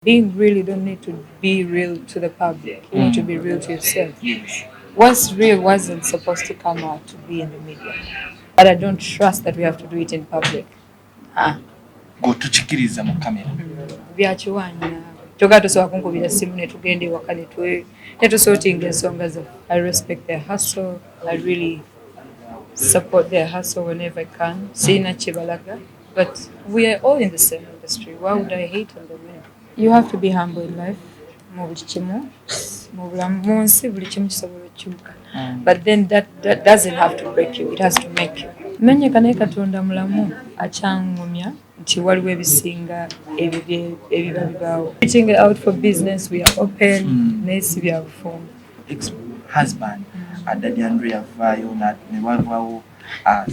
Being real, you don't need to be real to the public. You need to be real to yourself. Yes. What's real wasn't supposed to come out to be in the media. But I don't trust that we have to do it in public. Go tuchikiriza mu kamera. Byakiwanya. Togato so akunkubira simu ne tugende waka ne tusorting ensonga zaffe. I respect their hustle. I really support their hustle whenever I can. Sina kibalaga. But we are all in the same industry. Why would I hate on them? You have to be humble in life. But then that doesn't have to break you. It has to make you. Menye kane katonda mulamu achangumya nti waliwo ebisinga ebiba bibaawo. Reaching out for business, we are open. Nesi bya bufumu. Ex-husband Daddy Andrea vayo ne wavaawo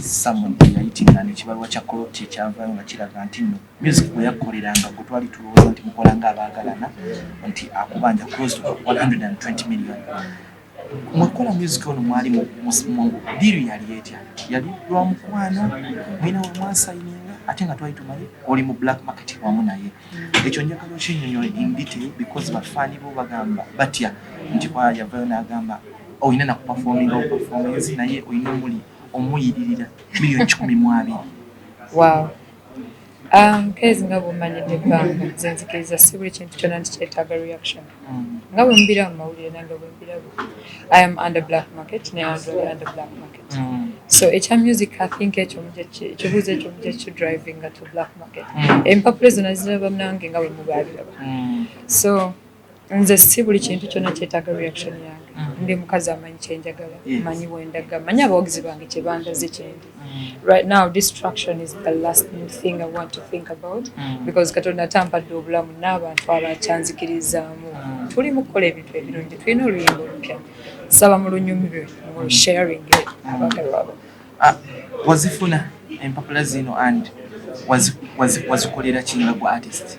someone eating and ekibalwa kya koloti ekyavaayo nga kiraga nti nno music bwe yakoleranga gwe twali tulowooza nti mukola ng'abaagalana nti akubanja close to 120 million. Mwakola music ono mwali mu diri yali etya yali lwa mukwano mwina omwasayininga ate nga twali tumanyi oli mu black market wamu naye. Ekyo njagala okinnyonnyola in detail because bafaani bo bagamba batya nti kwa yavaayo n'agamba oyina na kuperforminga performance naye oyina omuyiririra milioni 12. Wow. Kezi nga bw'omanyidde ebbanga nze nzikiriza si buli kintu kyonna nti kyetaaga reaction. Nga bwe mbira mu mawulire nange bwe mbiraba. I am under black market ne Andrew under black market. So ekya music I think ekibuuzo ekyo mujja kidravinga to black market. Empapula zonna ziraba nange nga bwe mubaaliraba. So nze si buli kintu kyonna kyetaaga reaction yange. Ndi mukazi amanyi kyenjagala, manyi wendaga, manyi abawagizi bange kye bandaze kyendi. Right now, distraction is the last thing I want to think about because Katonda atampadde obulamu n'abantu abakyanzikirizaamu. Tuli mu kukola ebintu ebirungi, tulina oluyimba olupya. Saba mu lunyumirwe mu sharing it. Wazifuna empapula zino and wazikolera kinga gwa artist?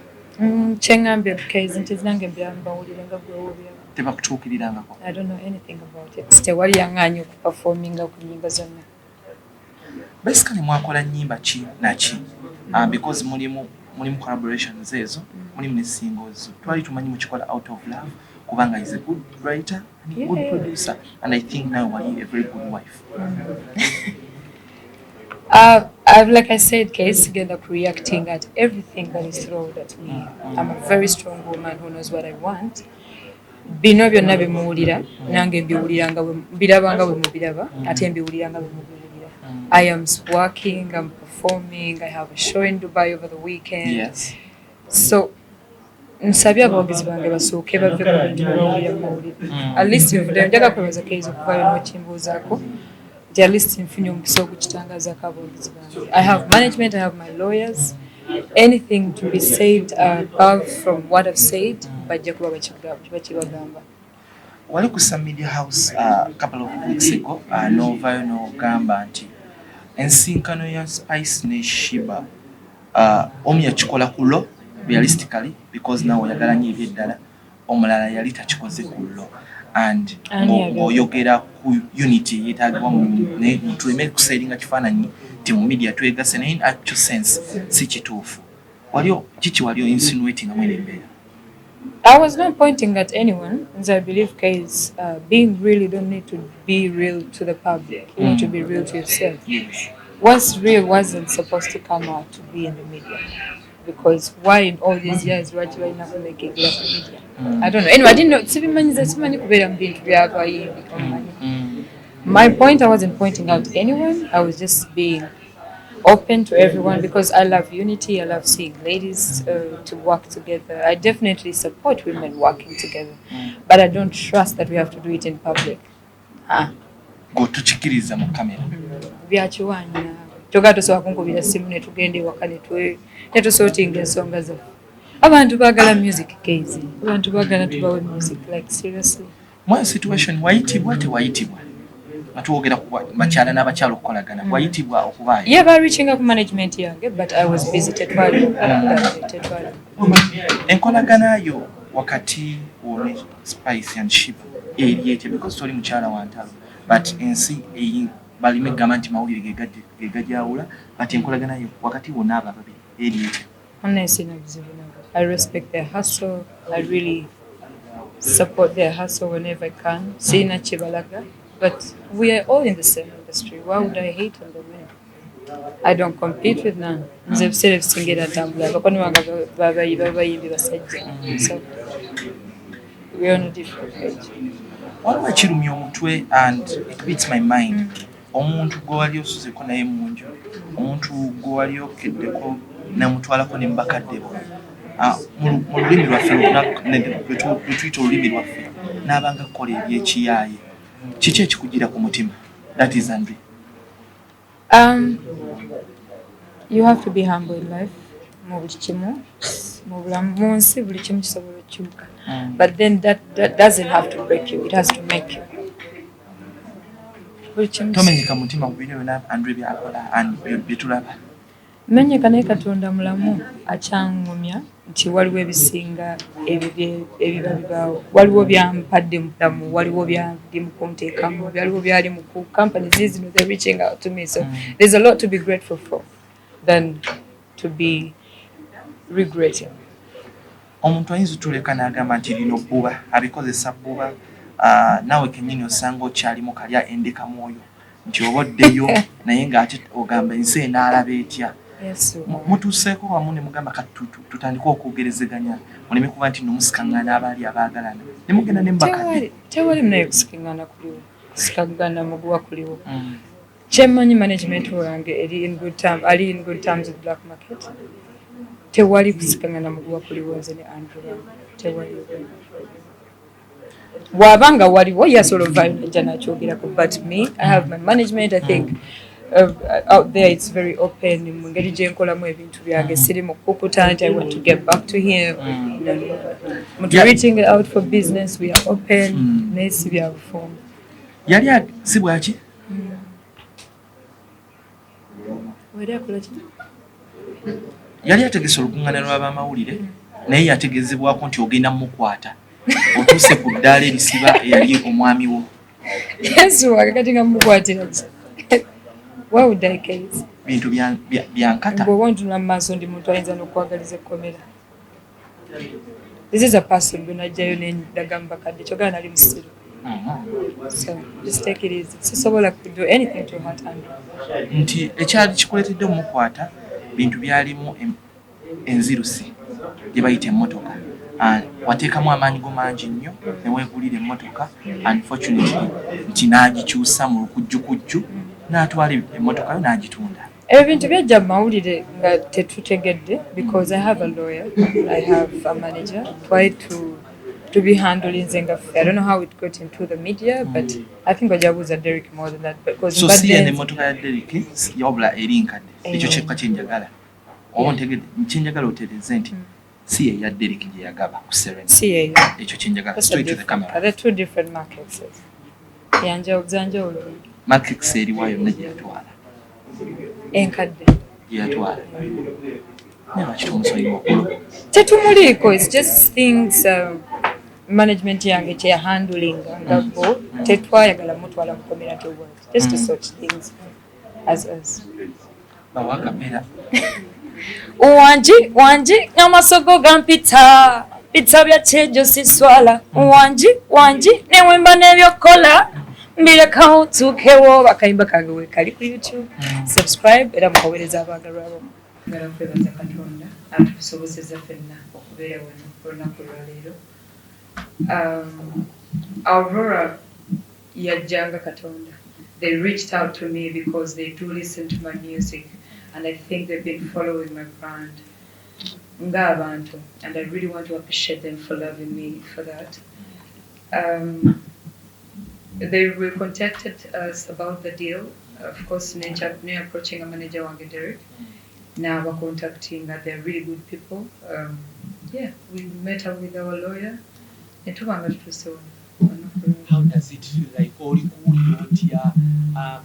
Kyengambye Kezi nti zinange mbyambawulire nga gwe wobya. Tebakutuukirirangako? I don't know anything about it. Tewali yangaanyi okuperforminga ku nnyimba zonna. Basically mwakola nnyimba ki naki? Because mulimu collaborations ezo, mulimu ne singles. Twali tumanyi mukikola out of love kubanga is a good writer and a good producer and I think now you a very good wife. Like I said, Case together reacting at everything that is thrown at me. I'm a very strong woman who knows what I want. Bino byonna bimuwulira nange mbiwuliranga mbirabanga bwe mubiraba ate mbiwuliranga bwe mubiwulira. I am working, I'm performing, I have a show in Dubai over the weekend. Yes. So nsabye abawagizi bange basooke bave ku bintu bawulira mawulire. At least nvudde njaga kwebaza Kezi okuvayo n'okimbuuzaako. At least nfunye omukisa okukitangazaako abawagizi bange. I have management, I have my lawyers. Anything to be said above from what I've said, bajja kuba bakibagamba. Wali ku some media house a couple of weeks ago, novayo n'ogamba nti ensinkano ya Spice ne Shiba omu yakikola ku law realistically because now oyagala nnyo ebyeddala omulala yali takikoze ku law and oyogera ku unity yeetaagibwa mu tuleme kusairinga kifaananyi nti mu media twegase naye in actual sense si kituufu. Kiki waliyo insinuating amwe n'embeera? I was not pointing at anyone, as I believe Case being real, you don't need to be real to the public. You need to be real to yourself. Yes. What's real wasn't supposed to come out to be in the media. Because why in all these years why never make it in the media? I don't know. Anyway, I didn't know. My point, I wasn't pointing out anyone. I was just being open to everyone because I love unity. I love seeing ladies to work together. I definitely support women working together. But I don't trust that we have to do it in public. Go tuchikiriza mu kamera. Byakiwanya. Togato so akunkubira simu ne tugende waka ne tusorting ensonga zaffe. Abantu baagala music Kezi. Abantu baagala tubawe music like seriously. My situation wayitibwa tewayitibwa. Atwogera ku bakyala n'abakyala okukolagana. Wayitibwa okubaayo. Yeah, by reaching up management yange, but I was busy tetwali. Enkolagana yo wakati wone Spice and Shiba eriyete because toli mukyala wa ntalo. But ensi balime gamba nti mawulire gegajawula but enkolagana yo wakati wona aba babiri eriyete. Honestly, no buzibu. I respect their hustle. I really support their hustle whenever I can. Sina Chibalaga. But we are all in the same industry. Why would I hate on the men? I don't compete with none. Nze ebiseera ebisingira ntambula bakono bange babayimbi basajja. So we're on a different page. Waliwo ekirumya omutwe and it beats my mind. Omuntu gwe wali osuzeko naye mu nju, omuntu gwe wali okeddeko namutwalako ne mbakadde bo. Mu lulimi lwaffe lwe tuyita olulimi lwaffe n'abanga kukola ebyekiyaaye. Kiki ekikugira ku mutima? That is Andre. You have to be humble in life. But then that doesn't have to break you. It has to make you. Tomenyeka mutima mubiri byonna Andre byakola and byetulaba. Menyeka naye Katonda mulamu akyangumya nti waliwo ebisinga ebiba bibaawo. Waliwo byampadde mulamu, waliwo byali mu kunteekamu, waliwo byali mu companies zino they're reaching out to me. So there's a lot to be grateful for than to be regretting. Omuntu ayinza otuleka n'agamba nti lino bbuba abikozesa bbuba naawe kennyini osanga okyalimu kalya endeka mwoyo nti oba oddeyo naye ng'ate ogamba ensi enaalaba etya. Mutuuseeko wamu ne mugamba tutandike okwogerezeganya muleme kuba nti nomusikaŋŋaana abaali abaagalana ne mugenda ne mbakadde. Tewali munaye kusikingana kuliwo, kusikagana muguwa kuliwo. Kyemanyi management wange ali in good terms with black market. Tewali kusikangana muguwa kuliwo nze ne Andrew. Tewali. Wabanga waliwo yasolova nja nakyogerako, but me, I have my management. I think out there it's very open. Mungeri gye nkolamu ebintu byange siri mu kukuta nti I want to get back to him. Reaching out for business, we are open. Nesi bya bufumu. Yali si bwaki? Yali ategese olukuŋŋaana lw'abamawulire naye yategezebwako nti ogenda mukwata otuuse ku ddaala erisiba eyali omwami wo. Yesu wakati nga mukwatira ki? Why would I care? Bintu byankata. Bw'oba ontuna mu maaso ndi muntu ayinza n'okwagaliza ekkomera. This is a person gwe najjayo ne ndaga mu bakadde kyogera nali musiru. So just take it easy. Sisobola do anything to hurt Andrew. Nti ekyali kikuleetedde omukwata bintu byalimu enzirusi gye bayita emmotoka. Wateekamu amaanyi go mangi nnyo ne weegulira emmotoka. Unfortunately nti n'agikyusa mu lukujjukujju n'atwala emmotoka yo n'agitunda. Ebintu byajja mu mawulire nga tetutegedde because I have a lawyer, I have a manager, try to be handling Zengaffe. I don't know how it got into the media, but I think Wajabuza Derek more than that. Because so see the motoka ya Derek yobla erinkadde ekyo kyekka kyenjagala oba ntegedde kyenjagala otereze nti si ya Derek gye yagaba ku Serena ekyo kyenjagala straight to the camera. Are two different markets. Yanja obzanja olwo markets eri wayo ne gye yatwala enkadde yatwala never kitumusonyiwa okulu tetumuliko. It's just things management yange kye handling ngabo tetwayagala mutwala mu community work just to sort things as bawakamera wanji amasogo gampita pizza bya chejo siswala wanji newemba nebyokola mbireka utukewo bakayimba kange we kali ku YouTube. Subscribe era mukobereza abagalwa abo ngala kwebaza Katonda atusobozeza fenna okubeera wano olunaku lwaleero. Aurora yajjanga Katonda. They reached out to me because they do listen to my music and I think they've been following my brand ng'abantu, and I really want to appreciate them for loving me for that. They contacted us about the deal. Of course, me approaching a manager wange Derek. Now we're contacting that they're really good people. We met up with our lawyer. How does it feel like oli kuwulira otya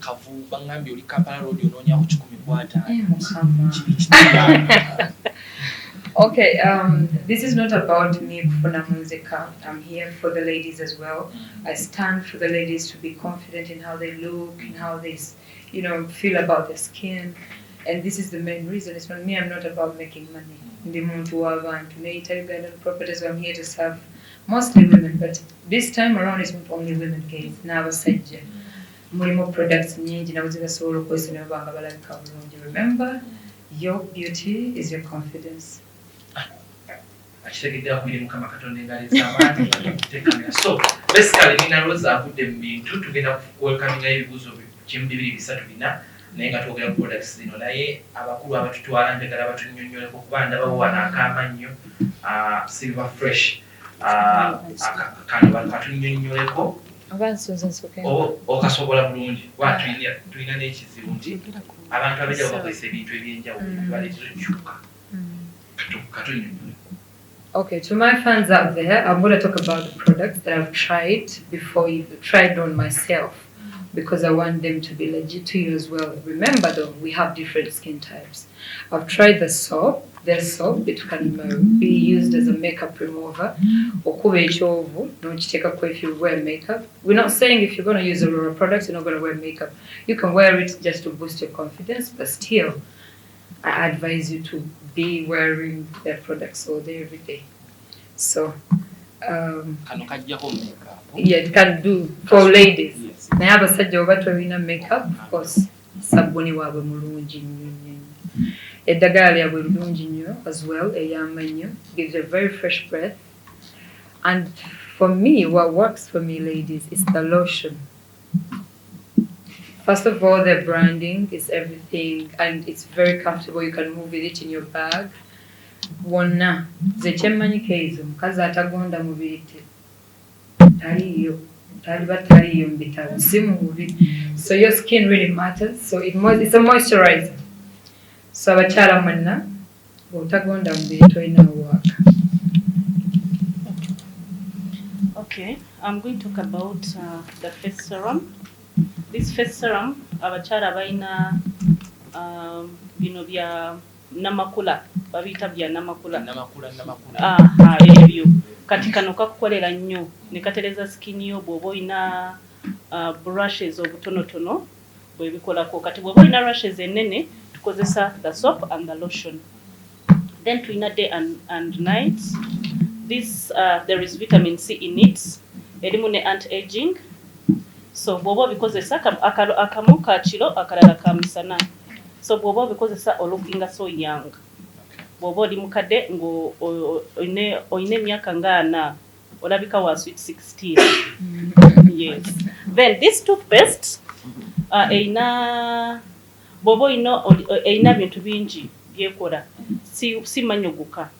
kavu bangambye oli Kampala road onoonya ku 10 Okay, this is not about me kufuna muzika. I'm here for the ladies as well. I stand for the ladies to be confident in how they look and how they, feel about their skin. And this is the main reason. It's not me. I'm not about making money. ndi muntu w'abantu neeyita Ugandan Properties. I'm here to serve mostly women, but this time around it's not only women guys, n'abasajja mulimu products nyingi nabo zibasobola okukozesa ne babanga balabika bulungi. Remember, your beauty is your confidence. Akitegedde akubiri Mukama Katonda engali z'amaanyi okutekamira. So basically nina Roz avudde mu bintu tugenda welcoming ebibuuzo kimu bibiri bisatu bina naye nga twogera ku products zino naye abakulu abatutwala njagala batunnyonnyoleko kuba ndabawo wano akaamannyo Silver Fresh kano batunnyonnyoleko okasobola bulungi kuba tulina n'ekizibu nti abantu abajja bakozesa ebintu ebyenjawulo baleetera okukyuka katunnyonnyoleko. Okay, to my fans out there, I'm going to talk about the products that I've tried before you tried on myself because I want them to be legit to you as well. Remember though, we have different skin types. I've tried the soap. There's soap that can be used as a makeup remover. If you wear makeup. We're not saying if you're going to use a Aurora product, you're not going to wear makeup. You can wear it just to boost your confidence, but still, I advise you to be wearing their products all day, every day. So, yeah, it can do for ladies. I have a sajja makeup, of course. Sabuni wabe mulungi nnyo. Eddagala lyabwe lulungi nnyo as well, eyamba nnyo. Gives a very fresh breath. And for me, what works for me, ladies, is the lotion. First of all, their branding is everything, and it's very comfortable. You can move with it in your bag. Wonna zekyemmanyi keizo mukazi atagonda mubiri taliyo mu bitabo si mu mubiri. So your skin really matters. So it's a moisturizer. So abakyala mwenna bw'otagonda mubiri tolina waka. Okay, I'm going to talk about the face serum. This face serum, abakyala balina bino bya namakula, babiyita bya namakula. Ebyo kati kano kakukolera nnyo ne katereza skin yo bw'oba olina brushes obutonotono bwebikolako. Kati bw'oba olina rashes ennene tukozesa the soap and the lotion. Then tulina day and night. This there is vitamin C in it. Erimu ne anti-aging. So bw'oba obikozesa akamu ka kiro akalala ka misana. So bw'oba obikozesa olookinga so young. Bw'oba oli mukadde ng'olina emyaka nga 4 olabika wa sweet 16. Yes. Then this toothpaste bw'oba olina bintu bingi byekola si manyogoka.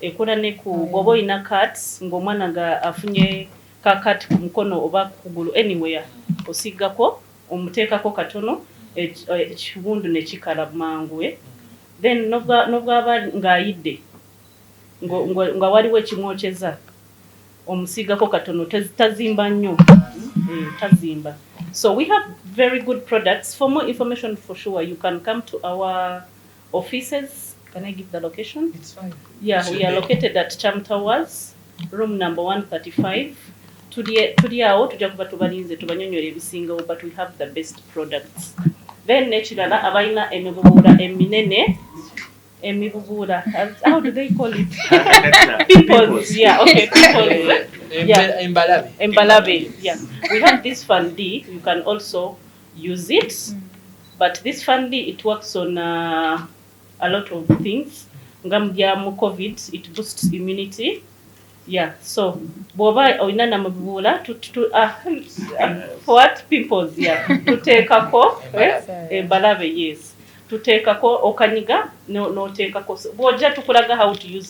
Ekola ne ku bw'oba olina cuts ng'omwana nga afunye kakati ku mukono oba kugulu anywhere osigako omuteekako katono ekibundu ne kikala mangu. Then nobwaba ng'ayidde nga waliwo ekimwokyeza omusigako katono tazimba nnyo. Tazimba. So we have very good products. For more information, for sure, you can come to our offices. Can I give the location? It's fine. Yeah, we are located at Cham Towers, room number 135. Tuli awo tujja kuba tubalinze tubanyonyola ebisingawo, but we have the best products. Then nekirala abalina emibubuula eminene, emibubuula, how do they call it? Pimples. Yeah, okay, pimples. Yeah. Embalabe. Yeah. We have this Fan D. You can also use it, but this Fan D, it works on a lot of things. Ngambya mu COVID, it boosts immunity. Yeah, so bwoba olina namabula what pimples, yeah, tuteekako embalabe, yes, tuteekako okanyiga no teekako bw'ojja tukulaga how to use